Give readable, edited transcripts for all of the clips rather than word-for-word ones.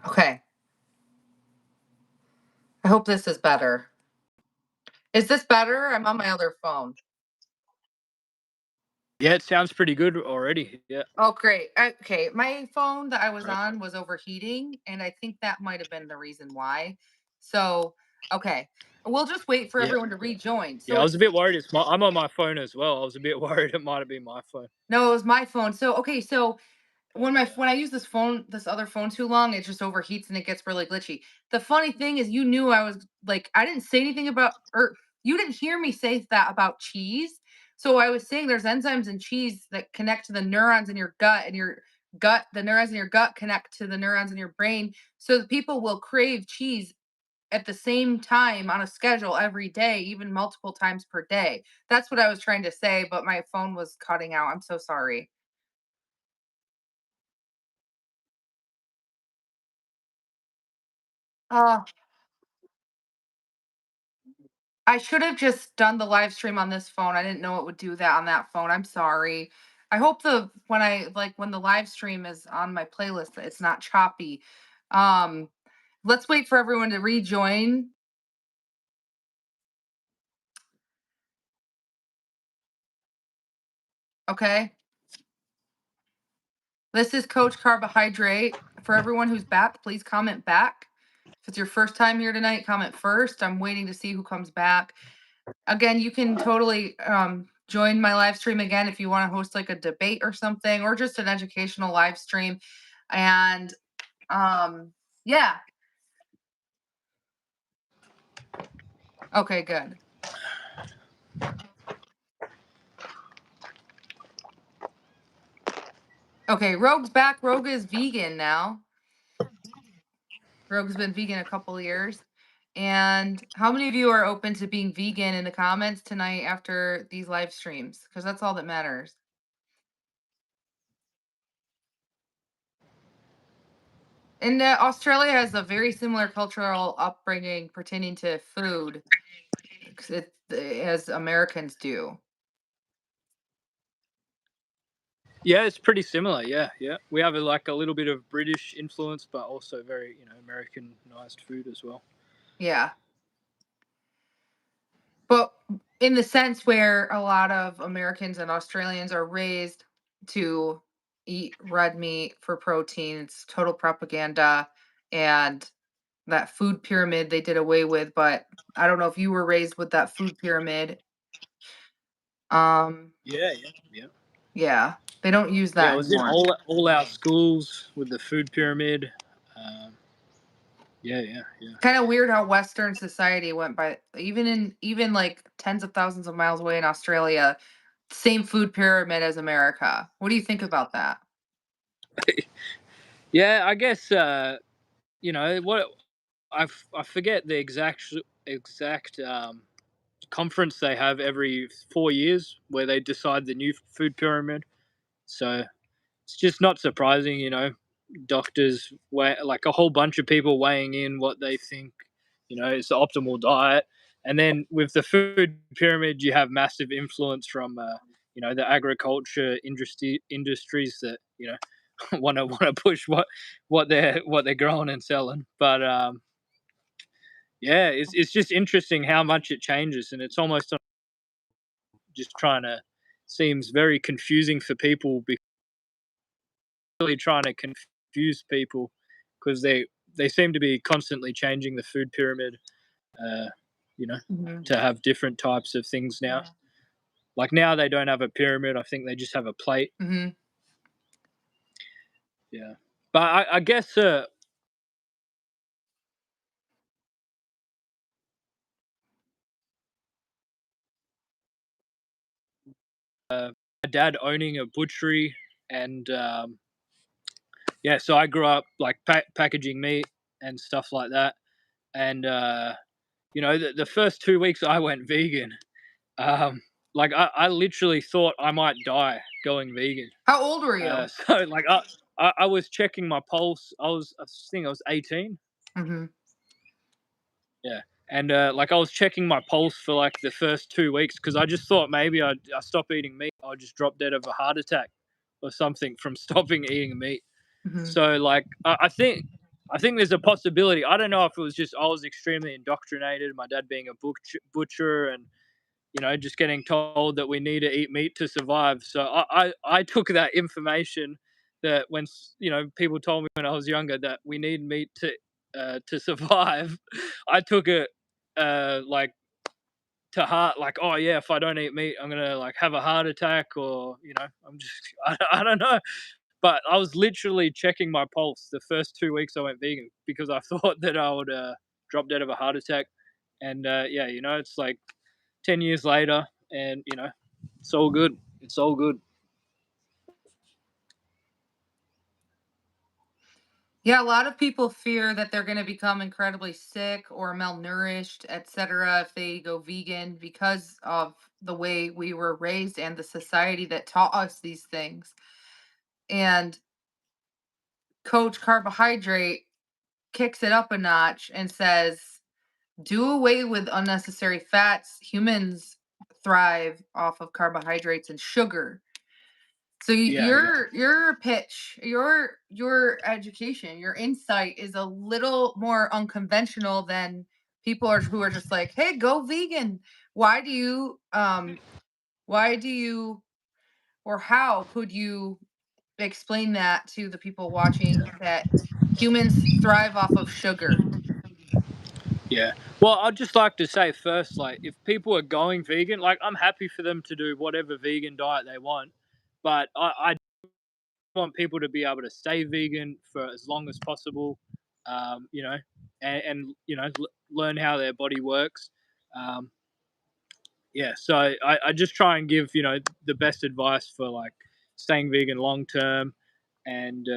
Okay. I hope this is better. Is this better? I'm on my other phone. Yeah, it sounds pretty good already. Yeah. Oh, great. Okay. My phone that I was Right. on was overheating, and I think that might have been the reason why. So, okay. We'll just wait for Yeah. everyone to rejoin. Yeah, So I was it's a bit worried. I'm on my phone as well. I was a bit worried it might have been my phone. no, it was my phone. So, okay. So Okay. when I use this other phone too long, it just overheats and it gets really glitchy. The funny thing is, you knew I was like, I didn't say anything about, or you didn't hear me say that about cheese. So I was saying there's enzymes in cheese that connect to the neurons in your gut, and your gut, the neurons in your gut connect to the neurons in your brain. So the people will crave cheese at the same time on a schedule every day, even multiple times per day. That's what I was trying to say, but my phone was cutting out. I'm so sorry. Uh, I should have just done the live stream on this phone. I didn't know it would do that on that phone. I'm sorry. I hope the when I like when the live stream is on my playlist that it's not choppy. Um let's wait for everyone to rejoin. Okay. This is Coach Carbohydrate. For everyone who's back, please comment back. If it's your first time here tonight, comment first. I'm waiting to see who comes back. Again, you can totally join my live stream again if you want to host like a debate or something, or just an educational live stream. And yeah. Okay, good. Okay, Rogue's back. Rogue is vegan now. Rogue's been vegan a couple of years. And how many of you are open to being vegan in the comments tonight after these live streams? Because that's all that matters. And Australia has a very similar cultural upbringing pertaining to food, as Americans do. Yeah, it's pretty similar. Yeah, yeah. We have like a little bit of British influence, but also very, Americanized food as well. Yeah. But in the sense where a lot of Americans and Australians are raised to eat red meat for protein, it's total propaganda. And that food pyramid they did away with, but I don't know if you were raised with that food pyramid. Um, Yeah, yeah, yeah. yeah, they don't use Yeah, it that was in anymore. all our schools with the food pyramid. Um, yeah, yeah, yeah. Kind of weird how Western society went by, even like tens of thousands of miles away in Australia, same food pyramid as America. What do you think about that? Yeah, I guess what I forget the exact conference they have every 4 years where they decide the new food pyramid. So it's just not surprising, doctors like a whole bunch of people weighing in what they think, is the optimal diet. And then with the food pyramid, you have massive influence from, the agriculture industries that want to push what they're growing and selling. But yeah, it's just interesting how much it changes, and it's almost just trying to seems very confusing for people, really trying to confuse people because they seem to be constantly changing the food pyramid, uh, you know, Mhm. to have different types of things now. Like now they don't have a pyramid. I think they just have a plate. Mhm. Yeah, but I guess my dad owning a butchery, and yeah, so I grew up like packaging meat and stuff like that. And the first 2 weeks I went vegan. Like I literally thought I might die going vegan. How old were you? So like I was checking my pulse. I think I was 18. Mhm. Yeah. And like I was checking my pulse for like the first 2 weeks because I just thought maybe I stop eating meat, I'd just drop dead of a heart attack or something from stopping eating meat. Mhm. So like I think. I think there's a possibility. I don't know if it was just I was extremely indoctrinated, my dad being a butcher, and just getting told that we need to eat meat to survive. So I took that information that when people told me when I was younger that we need meat to survive. I took it like to heart, like, oh yeah, if I don't eat meat, I'm gonna like have a heart attack, or I'm just I don't know. But I was literally checking my pulse the first 2 weeks I went vegan because I thought that I would drop dead of a heart attack. And yeah, it's like 10 years later, and it's all good. It's all good. Yeah, a lot of people fear that they're going to become incredibly sick or malnourished, etc., if they go vegan because of the way we were raised and the society that taught us these things. And Coach Carbohydrate kicks it up a notch and says, do away with unnecessary fats. Humans thrive off of carbohydrates and sugar. So Yeah, yeah, your pitch, your education, your insight is a little more unconventional than people are who are just like, "Hey, go vegan." Why do you why do you or how could you explain that to the people watching that humans thrive off of sugar? yeah. Well, I'd just like to say first, like, if people are going vegan, like, I'm happy for them to do whatever vegan diet they want, but I want people to be able to stay vegan for as long as possible, and learn how their body works. Um, yeah, so I just try and give the best advice for like staying vegan long term and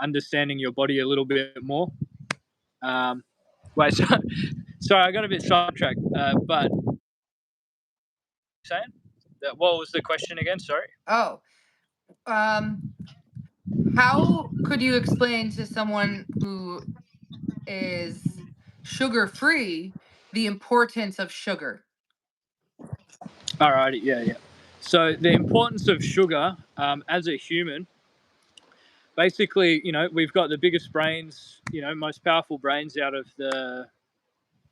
understanding your body a little bit more. Um, wait, sorry, I got a bit sidetracked. But saying that, what was the question again? Sorry. Oh, um how could you explain to someone who is sugar free the importance of sugar? All right. Yeah, yeah. So the importance of sugar as a human, basically, we've got the biggest brains, most powerful brains out of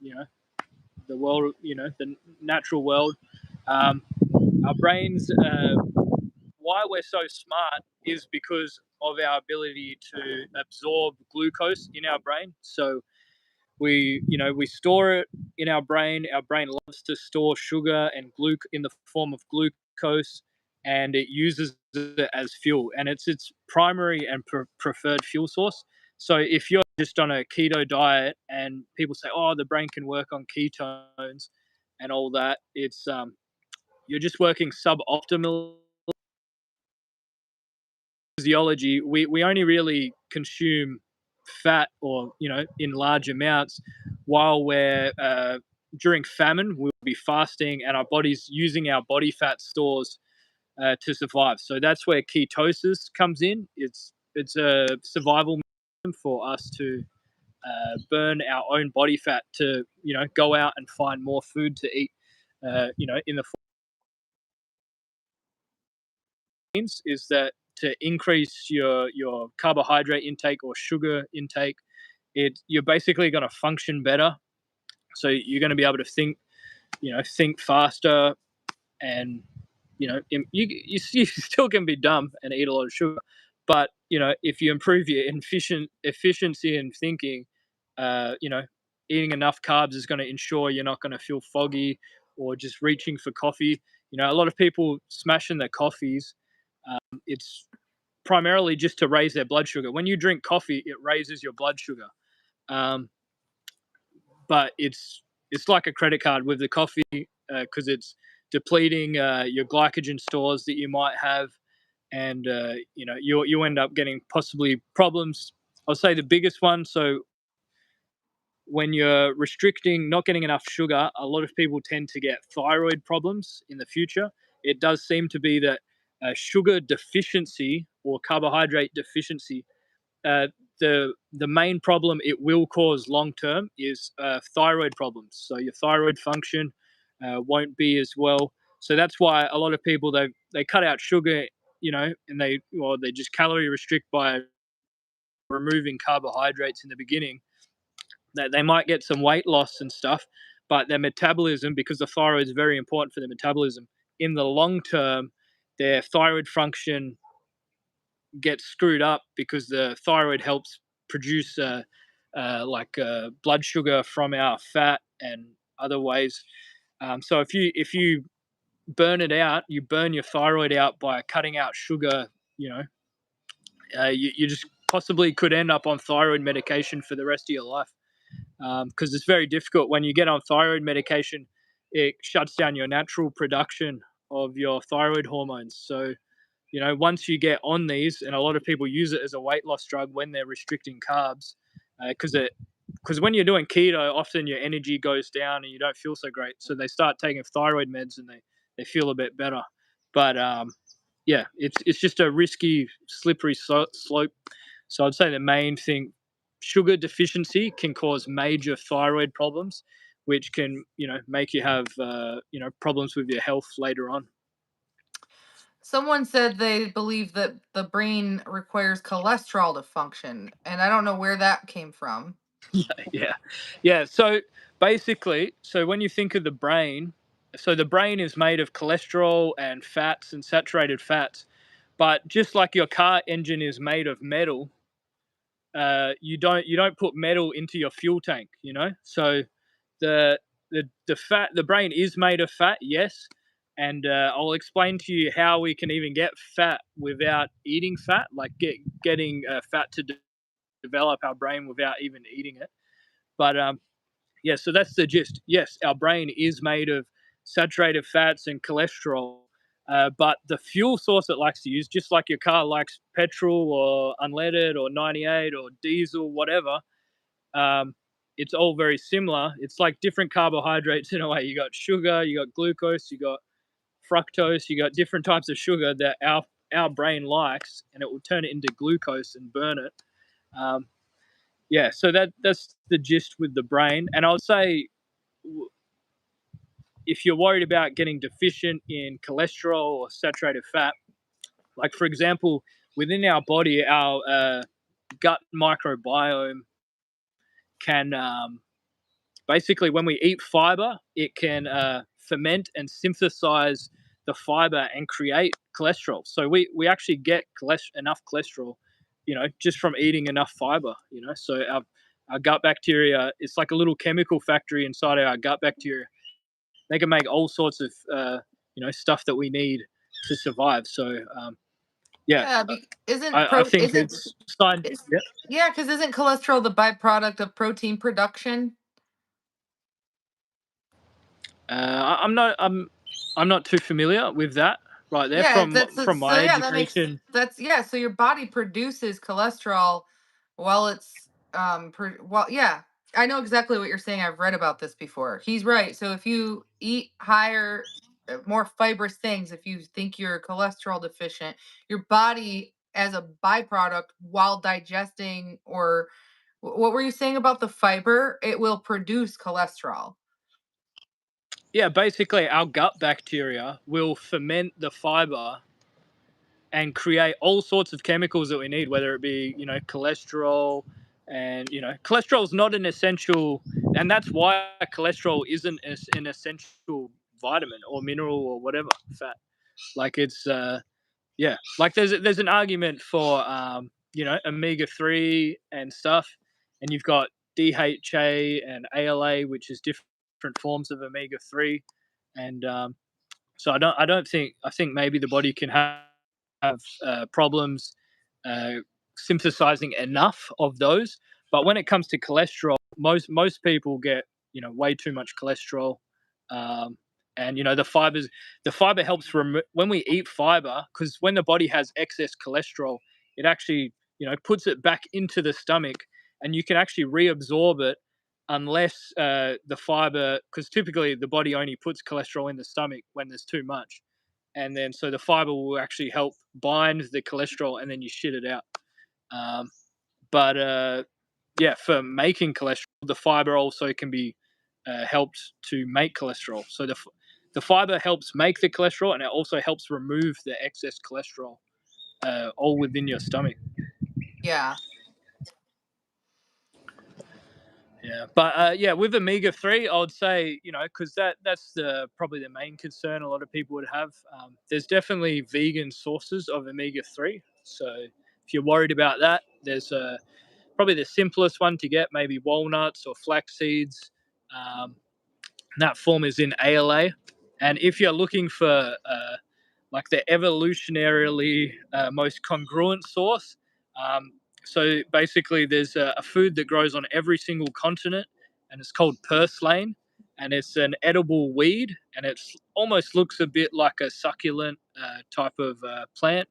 you know, the world, the natural world. Um, our brains, why we're so smart is because of our ability to absorb glucose in our brain. So we store it in our brain. Our brain loves to store sugar and in the form of glucose, and it uses it as fuel, and it's its primary and preferred fuel source. So if you're just on a keto diet and people say, oh, the brain can work on ketones and all that, it's you're just working suboptimal physiology. We only really consume fat, or in large amounts, while we're during famine we'll be fasting and our body's using our body fat stores to survive. So that's where ketosis comes in. It's a survival mechanism for us to burn our own body fat to go out and find more food to eat. In the means is that to increase your carbohydrate intake or sugar intake, you're basically going to function better. So you're going to be able to think faster, and you still can be dumb and eat a lot of sugar, but if you improve your efficiency in thinking, eating enough carbs is going to ensure you're not going to feel foggy or just reaching for coffee. A lot of people smashing their coffees. It's primarily just to raise their blood sugar. When you drink coffee, it raises your blood sugar. Um, but it's like a credit card with the coffee, because it's depleting your glycogen stores that you might have, and you end up getting possibly problems. I'll say the biggest one. So when you're restricting, not getting enough sugar, a lot of people tend to get thyroid problems in the future. It does seem to be that sugar deficiency or carbohydrate deficiency, uh, the main problem it will cause long term is thyroid problems. So your thyroid function won't be as well. So that's why a lot of people they cut out sugar, and they just calorie restrict by removing carbohydrates in the beginning, that they might get some weight loss and stuff, but their metabolism, because the thyroid is very important for their metabolism, in the long term, their thyroid function gets screwed up because the thyroid helps produce blood sugar from our fat and other ways. So if you burn it out, you burn your thyroid out by cutting out sugar. You know, you just possibly could end up on thyroid medication for the rest of your life, because it's very difficult when you get on thyroid medication. It shuts down your natural production of your thyroid hormones. So once you get on these, and a lot of people use it as a weight loss drug when they're restricting carbs, because when you're doing keto, often your energy goes down and you don't feel so great. So they start taking thyroid meds and they feel a bit better. But yeah, it's just a risky, slippery slope. So I'd say the main thing, sugar deficiency can cause major thyroid problems, which can make you have problems with your health later on. Someone said they believe that the brain requires cholesterol to function, and I don't know where that came from. Yeah, yeah. So basically, so when you think of the brain, so the brain is made of cholesterol and fats and saturated fats. But just like your car engine is made of metal, you don't put metal into your fuel tank. So the the brain is made of fat, yes. And I'll explain to you how we can even get fat without eating fat, like getting fat to develop our brain without even eating it. But yeah, so that's the gist. Yes, our brain is made of saturated fats and cholesterol, but the fuel source it likes to use, just like your car likes petrol or unleaded or 98 or diesel, whatever, um, it's all very similar. It's like different carbohydrates in a way. You got sugar, you got glucose, you got fructose, you got different types of sugar that our brain likes, and it will turn it into glucose and burn it. Um, yeah, so that's the gist with the brain. And I would say, if you're worried about getting deficient in cholesterol or saturated fat, like for example, within our body, our gut microbiome can basically, when we eat fiber, it can ferment and synthesize the fiber and create cholesterol. So we actually get enough cholesterol, just from eating enough fiber. So our gut bacteria, it's like a little chemical factory inside our gut bacteria. They can make all sorts of stuff that we need to survive. So yeah, Yeah, I think it's signed. is yeah, because isn't cholesterol the byproduct of protein production? I'm not too familiar with that right there Yeah, from so my yeah, education. yeah, so your body produces cholesterol while it's well, yeah. I know exactly what you're saying. I've read about this before. He's right. So if you eat higher more fibrous things, if you think you're cholesterol deficient, your body as a byproduct while digesting or what were you saying about the fiber? It will produce cholesterol. Yeah, basically our gut bacteria will ferment the fiber and create all sorts of chemicals that we need, whether it be cholesterol, and cholesterol is not an essential, and that's why cholesterol isn't an essential vitamin or mineral or whatever fat. Like it's yeah, like there's an argument for omega 3 and stuff, and you've got DHA and ALA, which is different forms of omega 3, and so I don't think, I think maybe the body can have problems uh, synthesizing enough of those. But when it comes to cholesterol, most people get way too much cholesterol, um, and the fiber helps when we eat fiber, because when the body has excess cholesterol, it actually puts it back into the stomach, and you can actually reabsorb it, unless the fiber, because typically the body only puts cholesterol in the stomach when there's too much, and then so the fiber will actually help bind the cholesterol, and then you shit it out. Um, but yeah, for making cholesterol, the fiber also can be helped to make cholesterol. So the fiber helps make the cholesterol, and it also helps remove the excess cholesterol, all within your stomach. Yeah. Yeah, but yeah, with omega 3, I would say because that's the probably the main concern a lot of people would have. There's definitely vegan sources of omega 3, so if you're worried about that, there's probably the simplest one to get, maybe walnuts or flax seeds. Um, that form is in ALA, and if you're looking for like the evolutionarily most congruent source. So basically, there's a food that grows on every single continent, and it's called purslane, and it's an edible weed, and it almost looks a bit like a succulent type of plant,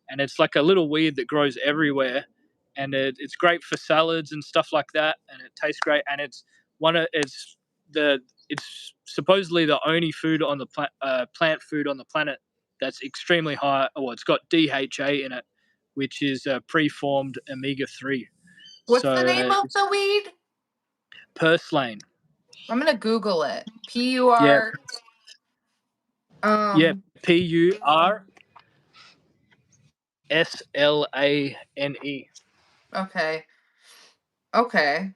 and it's like a little weed that grows everywhere, and it's great for salads and stuff like that, and it tastes great, and the it's supposedly the only food on the plant food on the planet that's extremely high. Oh, it's got DHA in it, which is preformed omega 3. What's the So name of it's the weed? purslane. I'm gonna Google it. Yeah, PUR. yeah, Um. PURSLANE. Okay. Okay.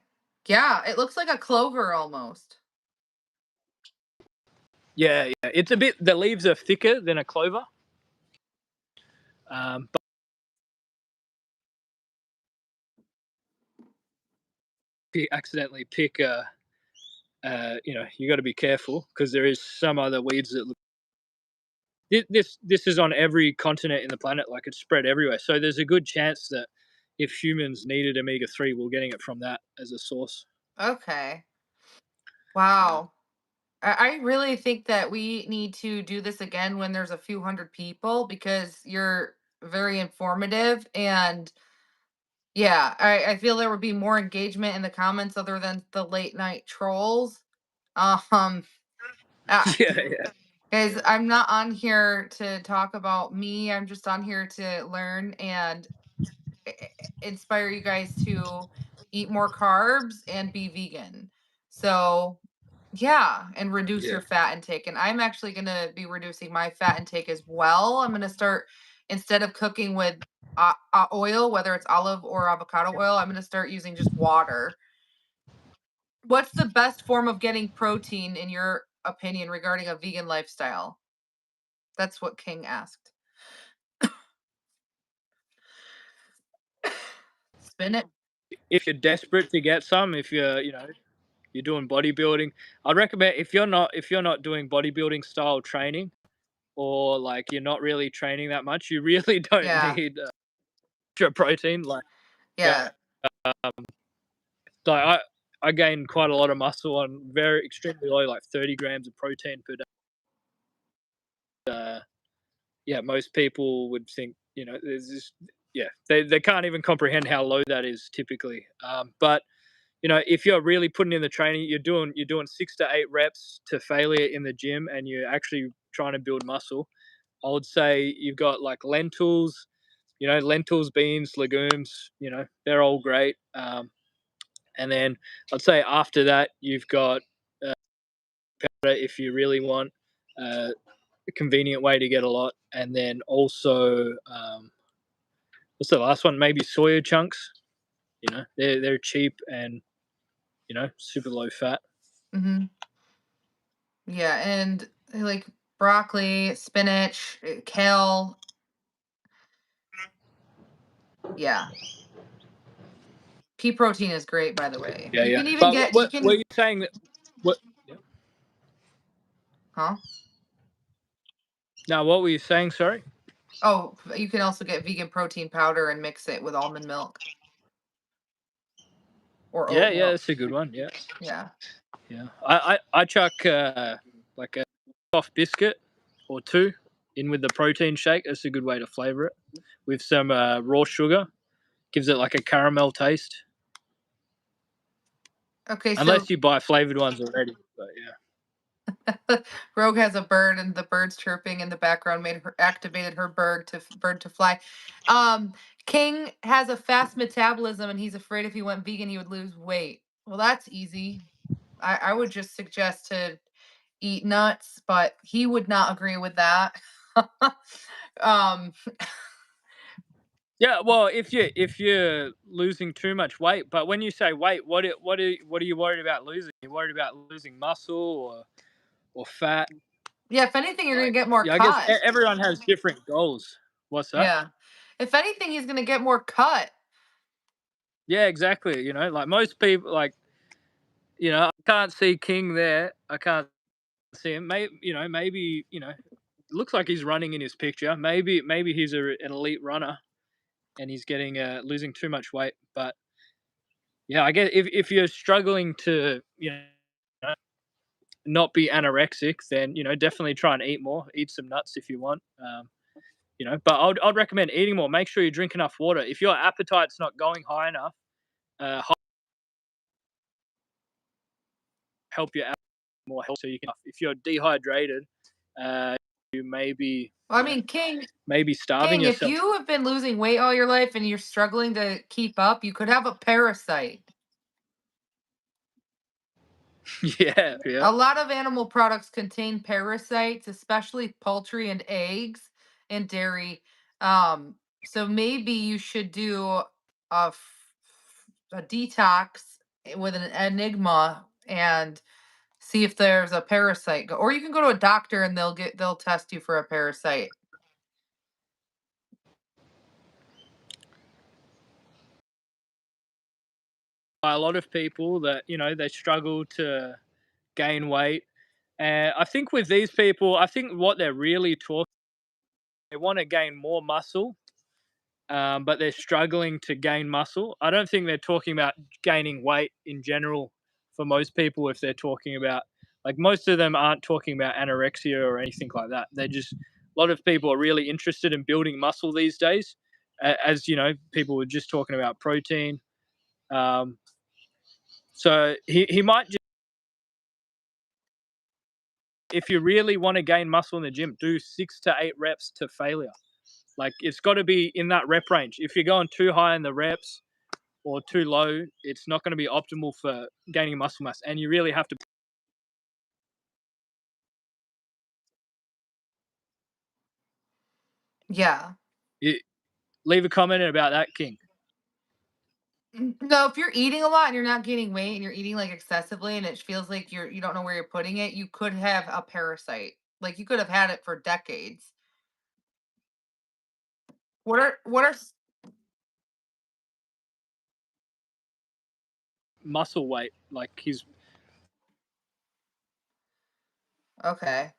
Yeah, it looks like a clover almost. Yeah, yeah. It's a bit. The leaves are thicker than a clover. But if you accidentally pick you got to be careful because there is some other weeds that look. This is on every continent in the planet, like it's spread everywhere. So there's a good chance that if humans needed omega 3, we're getting it from that as a source. Okay. Yeah. Wow. I really think that we need to do this again when there's a few hundred people because you're very informative and yeah, I feel there would be more engagement in the comments other than the late night trolls. Um, uh, Yeah, yeah, Guys, I'm not on here to talk about me. I'm just on here to learn and inspire you guys to eat more carbs and be vegan. So, yeah, and reduce yeah. your fat intake. And I'm actually going to be reducing my fat intake as well. I'm going to start, instead of cooking with oil, whether it's olive or avocado oil, I'm going to start using just water. What's the best form of getting protein, in your opinion, regarding a vegan lifestyle? That's what King asked. Spin it. If you're desperate to get some, if you're doing bodybuilding, I'd recommend if you're not doing bodybuilding style training, or like you're not really training that much, you really don't Yeah. need extra protein. Yeah, Yeah. like I gain quite a lot of muscle on very extremely low, like 30 grams of protein per day. Yeah, most people would think there's this. Yeah, they can't even comprehend how low that is typically. But if you're really putting in the training, you're doing 6 to 8 reps to failure in the gym, and you're actually trying to build muscle. I would say you've got like lentils, lentils, beans, legumes. They're all great. And then I'd say after that, you've got if you really want uh, a convenient way to get a lot, and then also what's the last one? Maybe soya chunks. They're cheap and super low fat. Hmm. Yeah, and like broccoli, spinach, kale. Yeah. Pea protein is great, by the way. Yeah, You yeah. can even But get, you what were can, you saying that? What? Yeah. huh? Now, what were you saying? Sorry. Oh, you can also get vegan protein powder and mix it with almond milk or Yeah, oat yeah, milk. that's a good one. Yeah, Yeah. yeah. I chuck like a soft biscuit or two in with the protein shake. That's a good way to flavor it with some raw sugar. Gives it like a caramel taste. Okay, so Unless you buy flavored ones already. But yeah. Rogue has a bird, and the bird's chirping in the background made her activated her bird to fly. Um, King has a fast metabolism, and he's afraid if he went vegan, he would lose weight. Well, that's easy. I would just suggest to eat nuts, but he would not agree with that. um, Yeah, well, if you're losing too much weight, but when you say weight, what are you worried about losing? You worried about losing muscle or fat? Yeah, if anything, you're gonna Like, get more yeah, I guess cut. everyone has different goals. What's that? Yeah. If anything, he's gonna get more cut. Yeah, exactly. Like most people, like I can't see King there. I can't see him. Maybe looks like he's running in his picture. Maybe he's an elite runner and he's getting losing too much weight. But yeah, I guess if you're struggling to not be anorexic, then definitely try and eat more. Eat some nuts if you want. But I'd recommend eating more. Make sure you drink enough water. If your appetite's not going high enough, help you out more help so you can. If you're dehydrated, uh, you maybe Well, I mean, maybe starving King, if yourself. you have been losing weight all your life and you're struggling to keep up, you could have a parasite. Yeah, yeah. A lot of animal products contain parasites, especially poultry and eggs and dairy. So maybe you should do a detox with an enigma and see if there's a parasite. Or you can go to a doctor and they'll test you for a parasite. A lot of people that they struggle to gain weight, and I think with these people, I think what they're really talking, they want to gain more muscle, but they're struggling to gain muscle. I don't think they're talking about gaining weight in general for most people. If they're talking about, like, most of them aren't talking about anorexia or anything like that. They're just, a lot of people are really interested in building muscle these days. As people were just talking about protein. Um, so he might just, if you really want to gain muscle in the gym, do 6 to 8 reps to failure. Like, it's got to be in that rep range. If you're going too high in the reps or too low, it's not going to be optimal for gaining muscle mass. And you really have to Yeah. leave a comment about that, King. No, if you're eating a lot and you're not gaining weight and you're eating like excessively and it feels like you don't know where you're putting it, you could have a parasite. Like you could have had it for decades. What are Muscle weight, like he's okay.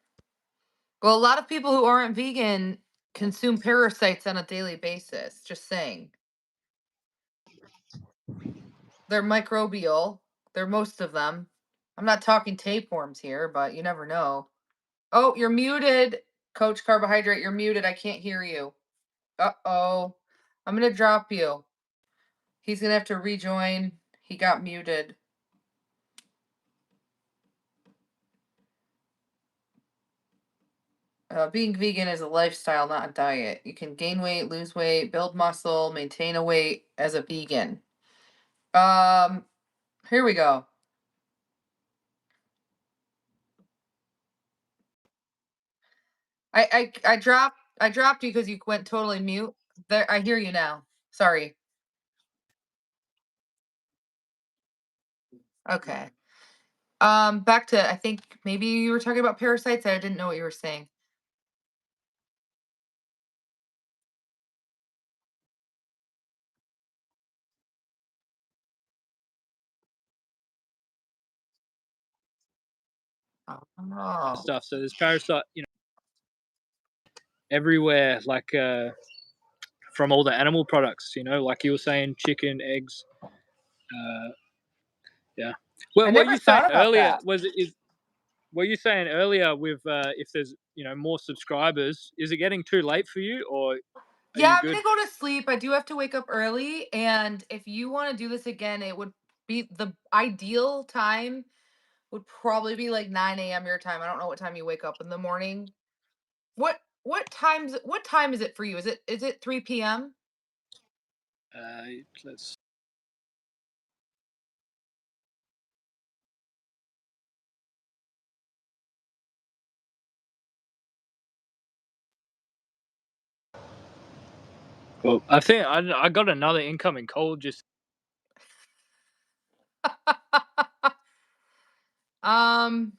Well, a lot of people who aren't vegan consume parasites on a daily basis. Just saying. They're microbial. They're most of them. I'm not talking tapeworms here, but you never know. Oh, you're muted, Coach Carbohydrate. You're muted. I can't hear you. Uh-oh. I'm going to drop you. He's going to have to rejoin. He got muted. Being vegan is a lifestyle, not a diet. You can gain weight, lose weight, build muscle, maintain a weight as a vegan. Um, Here we go. I dropped you because you went totally mute. There, I hear you now. Sorry. Okay. Back to, I think maybe you were talking about parasites. I didn't know what you were saying. Oh. stuff. So there's parasite, everywhere, like from all the animal products. Like you were saying, chicken, eggs. Yeah. I Well, what never you saying thought about earlier that. was is what you saying earlier with if there's more subscribers, is it getting too late for you or are Yeah, you I'm good? gonna go to sleep. I do have to wake up early, and if you want to do this again, it would be the ideal time would probably be like 9 a.m. your time. I don't know what time you wake up in the morning. What time is it for you? Is it 3 p.m.? Let's Well, I think I got another incoming call just um,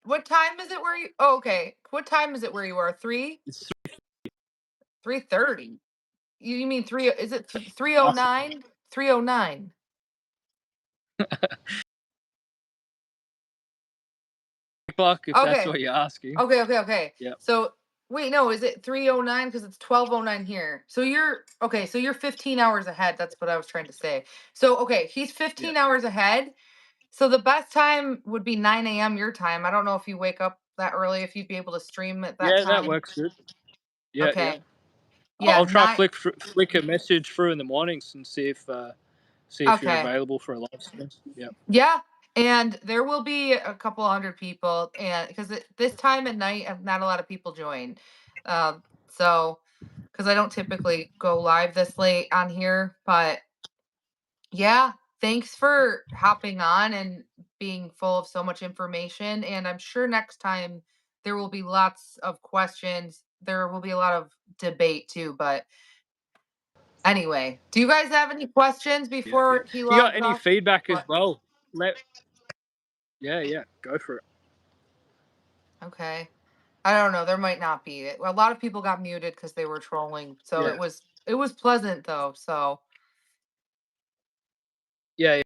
what time is it where you? Oh, okay. What time is it where you are? Three it's 3:30. You mean three? Is it 3:09? us 3:09. o'clock if that's Okay. what you're asking. Okay. Yep. So wait, no, is it 3:09? Because it's 12:09 here. So you're okay. So you're 15 hours ahead. That's what I was trying to say. So okay, he's Yeah. 15 hours ahead. So the best time would be 9 a.m. your time. I don't know if you wake up that early, if you'd be able to stream at that Yeah, that time. works good. Yeah, yeah. Okay. Yeah, I'll try nine. flick a message through in the mornings and see if you're Okay. available for a live stream. Yeah. Yeah. And there will be a couple hundred people, and because this time at night, not a lot of people join. So, because I don't typically go live this late on here, but yeah, thanks for hopping on and being full of so much information. And I'm sure next time there will be lots of questions. There will be a lot of debate too. But anyway, do you guys have any questions Yeah, yeah. before he You got logs any off? feedback as What? well? Let Yeah, yeah. Go for it. Okay. I don't know. There might not be. A lot of people got muted because they were trolling. So Yeah. it was pleasant though. So Yeah, yeah.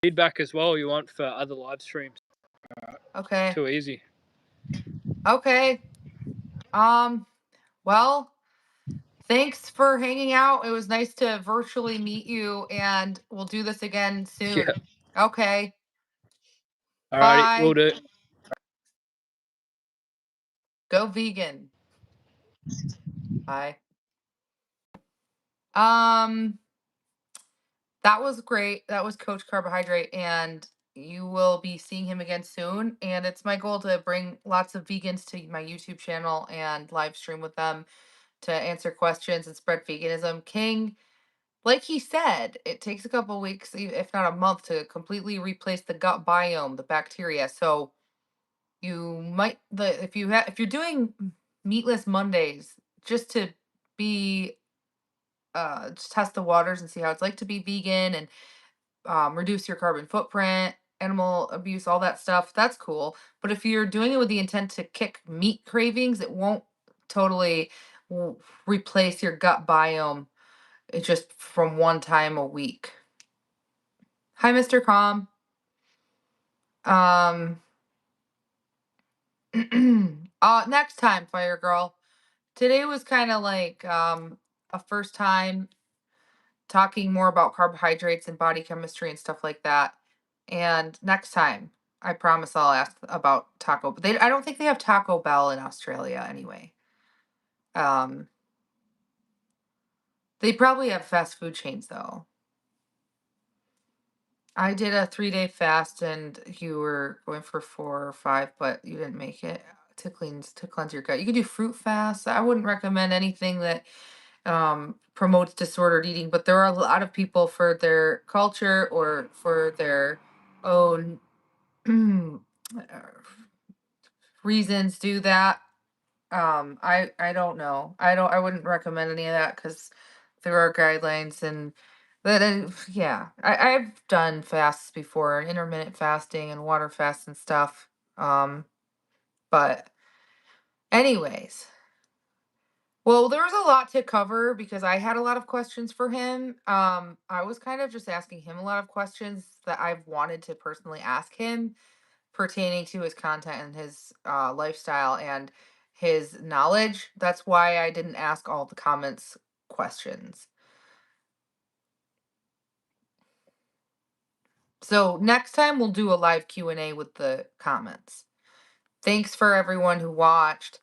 Feedback as well you want for other live streams. okay. Too easy. Okay. Um, well, thanks for hanging out. It was nice to virtually meet you, and we'll do this again Yeah. soon. Okay. Alrighty, we'll Bye. do. Go vegan. Bye. Um, that was great. That was Coach Carbohydrate, and you will be seeing him again soon. And it's my goal to bring lots of vegans to my YouTube channel and live stream with them to answer questions and spread veganism. King, like he said, it takes a couple weeks, if not a month, to completely replace the gut biome, the bacteria. So you might the if you're doing meatless Mondays just to be just test the waters and see how it's like to be vegan and reduce your carbon footprint, animal abuse, all that stuff. That's cool. But if you're doing it with the intent to kick meat cravings, it won't totally w- replace your gut biome. It's just from one time a week. Hi, Mr. Calm. Um, next time, Fire Girl. Today was kind of like a first time talking more about carbohydrates and body chemistry and stuff like that. And next time, I promise I'll ask about Taco. But I don't think they have Taco Bell in Australia anyway. Um, they probably have fast food chains though. I did a 3-day fast, and you were going for 4 or 5, but you didn't make it to cleanse your gut. You could do fruit fasts. I wouldn't recommend anything that promotes disordered eating, but there are a lot of people for their culture or for their own reasons do that. I don't know. I wouldn't recommend any of that because there are guidelines and that yeah. I've done fasts before, intermittent fasting and water fasts and stuff. But anyways, well, there was a lot to cover because I had a lot of questions for him. I was kind of just asking him a lot of questions that I've wanted to personally ask him pertaining to his content and his lifestyle and his knowledge. That's why I didn't ask all the comments questions. So next time we'll do a live Q&A with the comments. Thanks for everyone who watched.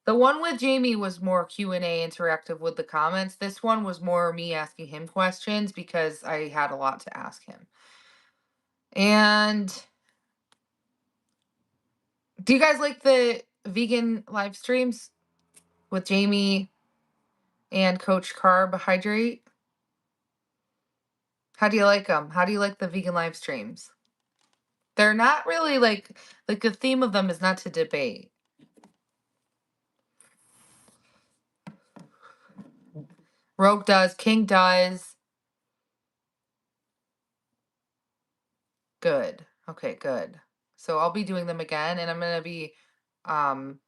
The one with Jamie was more Q&A interactive with the comments. This one was more me asking him questions because I had a lot to ask him. And do you guys like the vegan live streams with Jamie and Coach Carbohydrate? How do you like them? How do you like the vegan live streams? They're not really like the theme of them is not to debate. Rogue does, King does. Good. Okay, good. So I'll be doing them again, and I'm gonna be um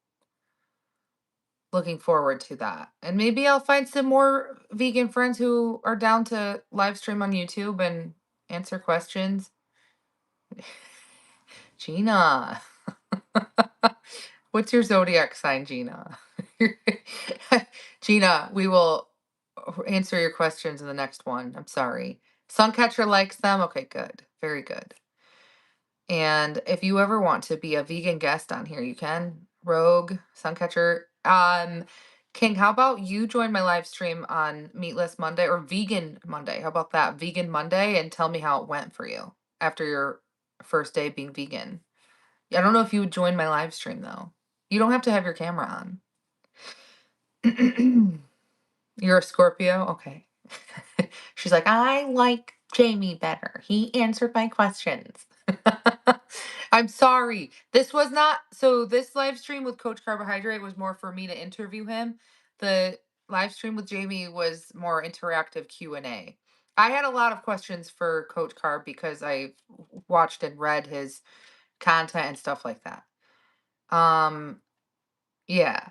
looking forward to that. And maybe I'll find some more vegan friends who are down to live stream on YouTube and answer questions. Gina. What's your zodiac sign, Gina? Gina, we will answer your questions in the next one. I'm sorry. Suncatcher likes them. Okay, good. Very good. And if you ever want to be a vegan guest on here, you can. Rogue, Suncatcher. King, how about you join my live stream on Meatless Monday or Vegan Monday? How about that? Vegan Monday, and tell me how it went for you after your first day being vegan. I don't know if you would join my live stream though. You don't have to have your camera on. You're a Scorpio? Okay. She's like, I like Jamie better. He answered my questions. I'm sorry. This was not so this live stream with Coach Carbohydrate was more for me to interview him. The live stream with Jamie was more interactive Q&A. I had a lot of questions for Coach Carb because I watched and read his content and stuff like that. Yeah.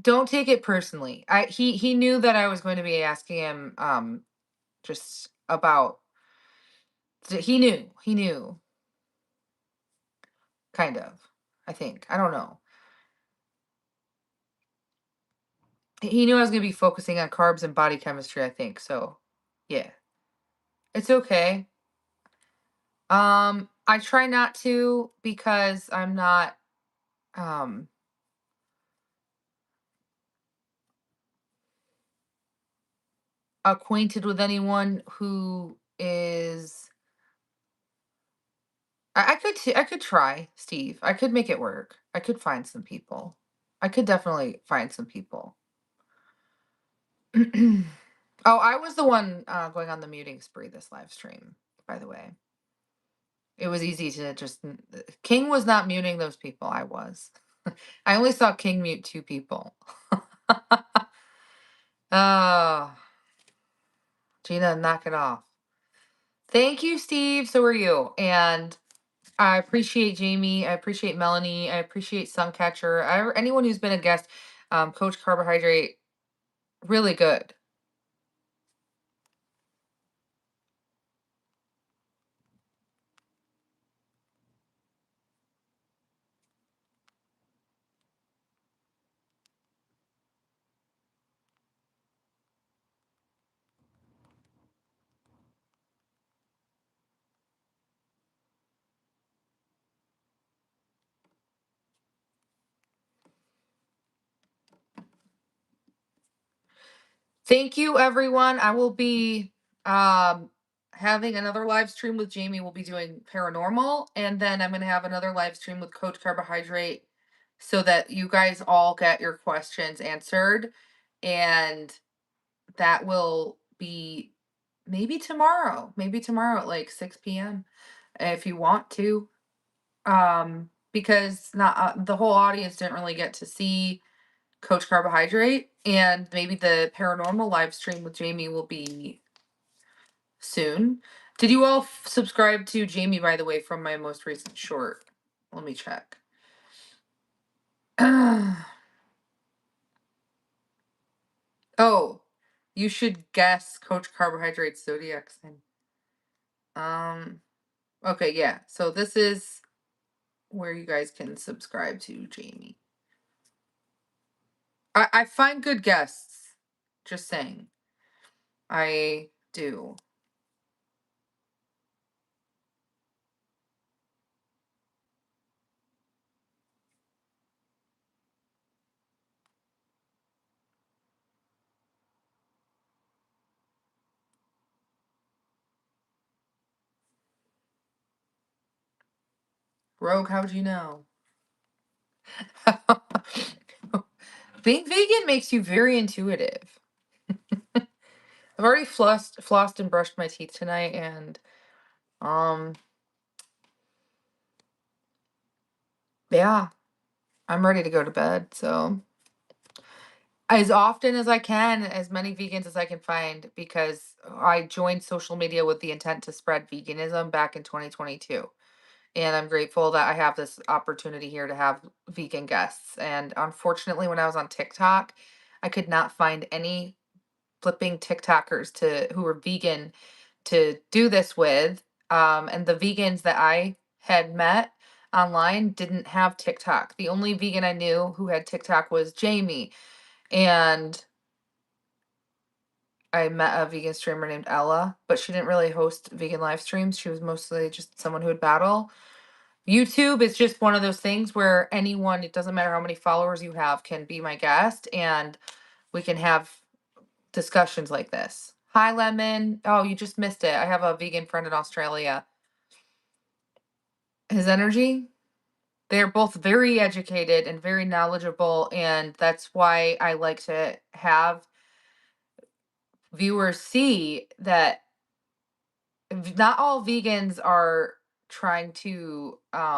Don't take it personally. He knew that I was going to be asking him just about he knew kind of. I think. I don't know. He knew I was going to be focusing on carbs and body chemistry, I think. So, yeah. It's okay. I try not to because I'm not um acquainted with anyone who is I could try, Steve. I could make it work. I could find some people. I could definitely find some people. Oh, I was the one going on the muting spree this live stream, by the way. It was easy to just King was not muting those people. I was. I only saw King mute 2 people. Oh, Gina, knock it off. Thank you, Steve. So are you. And I appreciate Jamie. I appreciate Melanie. I appreciate Suncatcher. Anyone who's been a guest, Coach Carbohydrate, really good. Thank you, everyone. I will be having another live stream with Jamie. We'll be doing paranormal, and then I'm going to have another live stream with Coach Carbohydrate so that you guys all get your questions answered. And that will be maybe tomorrow at like 6 p.m. if you want to. Because not the whole audience didn't really get to see Coach Carbohydrate, and maybe the paranormal live stream with Jamie will be soon. Did you all subscribe to Jamie, by the way, from my most recent short? Let me check. Oh, you should guess Coach Carbohydrate's zodiac sign. Okay, yeah. So this is where you guys can subscribe to Jamie. I find good guests. Just saying. I do. Rogue, how'd you know? Being vegan makes you very intuitive. I've already flossed and brushed my teeth tonight, and um, Yeah, I'm ready to go to bed. So as often as I can, as many vegans as I can find, because I joined social media with the intent to spread veganism back in 2022. And I'm grateful that I have this opportunity here to have vegan guests. And unfortunately, when I was on TikTok, I could not find any flipping TikTokers to who were vegan to do this with. And the vegans that I had met online didn't have TikTok. The only vegan I knew who had TikTok was Jamie. And I met a vegan streamer named Ella, but she didn't really host vegan live streams. She was mostly just someone who would battle. YouTube is just one of those things where anyone, it doesn't matter how many followers you have, can be my guest and we can have discussions like this. Hi, Lemon. Oh, you just missed it. I have a vegan friend in Australia. His energy, they're both very educated and very knowledgeable. And that's why I like to have viewers see that not all vegans are trying to uh,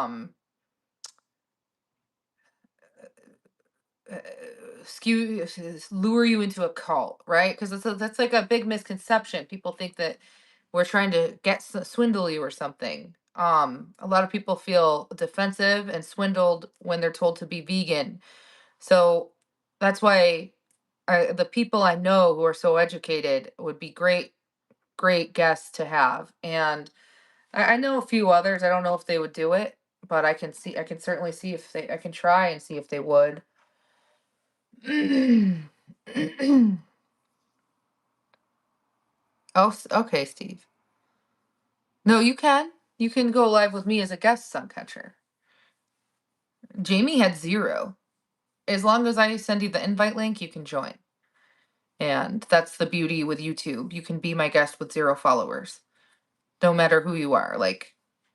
lure you into a cult, right? Because that's like a big misconception. People think that we're trying to swindle you or something. A lot of people feel defensive and swindled when they're told to be vegan. So that's why the people I know who are so educated would be great guests to have. And I know a few others. I don't know if they would do it, but I can certainly see if I can try and see if they would. Oh, okay, Steve. No, you can. You can go live with me as a guest suncatcher. Jamie had zero. As long as I send you the invite link, you can join. And that's the beauty with YouTube. You can be my guest with zero followers, no matter who you are. Like,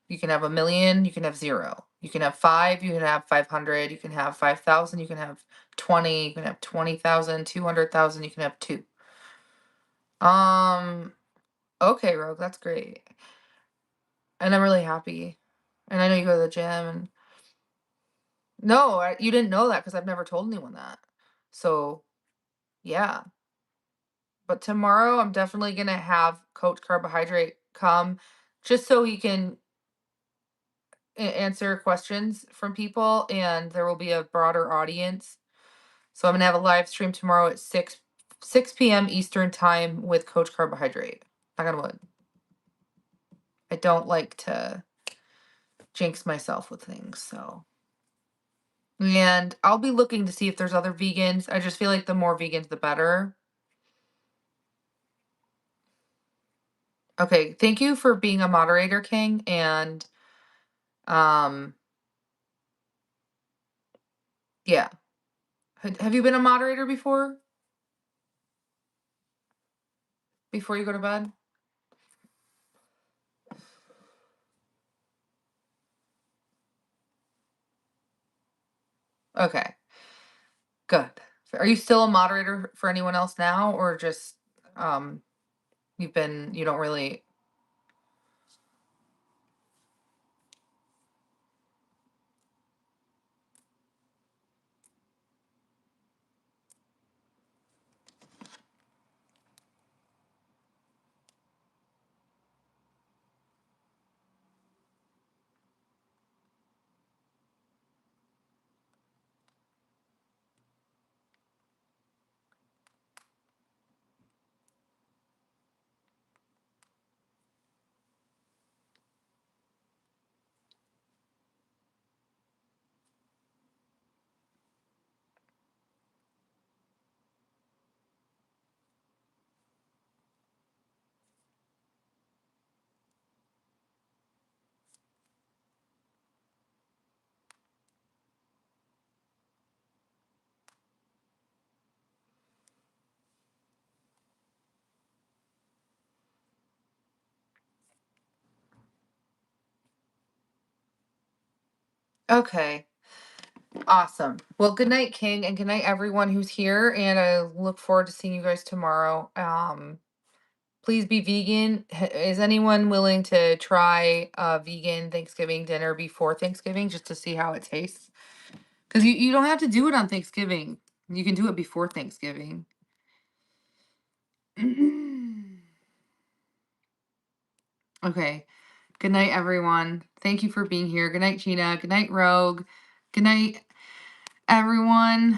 you can have 1 million, you can have zero. You can have five, you can have 500, you can have 5,000, you can have 20, you can have 20,000, 200,000, you can have two. Um, okay, Rogue, that's great. And I'm really happy. And I know you go to the gym and no, you didn't know that because I've never told anyone that. So, yeah. But tomorrow I'm definitely gonna have Coach Carbohydrate come just so he can answer questions from people and there will be a broader audience. So I'm gonna have a live stream tomorrow at 6 p.m. Eastern time with Coach Carbohydrate. Knock on wood. I don't like to jinx myself with things, so. And I'll be looking to see if there's other vegans. I just feel like the more vegans, the better. Okay, thank you for being a moderator, King. And um, yeah. Have you been a moderator before? Before you go to bed? Okay, good. Are you still a moderator for anyone else now, or just um you don't really. Okay, awesome. Well, good night, King, and good night, everyone who's here. And I look forward to seeing you guys tomorrow. Please be vegan. Is anyone willing to try a vegan Thanksgiving dinner before Thanksgiving just to see how it tastes? Because you don't have to do it on Thanksgiving. You can do it before Thanksgiving. Okay. Good night, everyone. Thank you for being here. Good night, Gina. Good night, Rogue. Good night, everyone.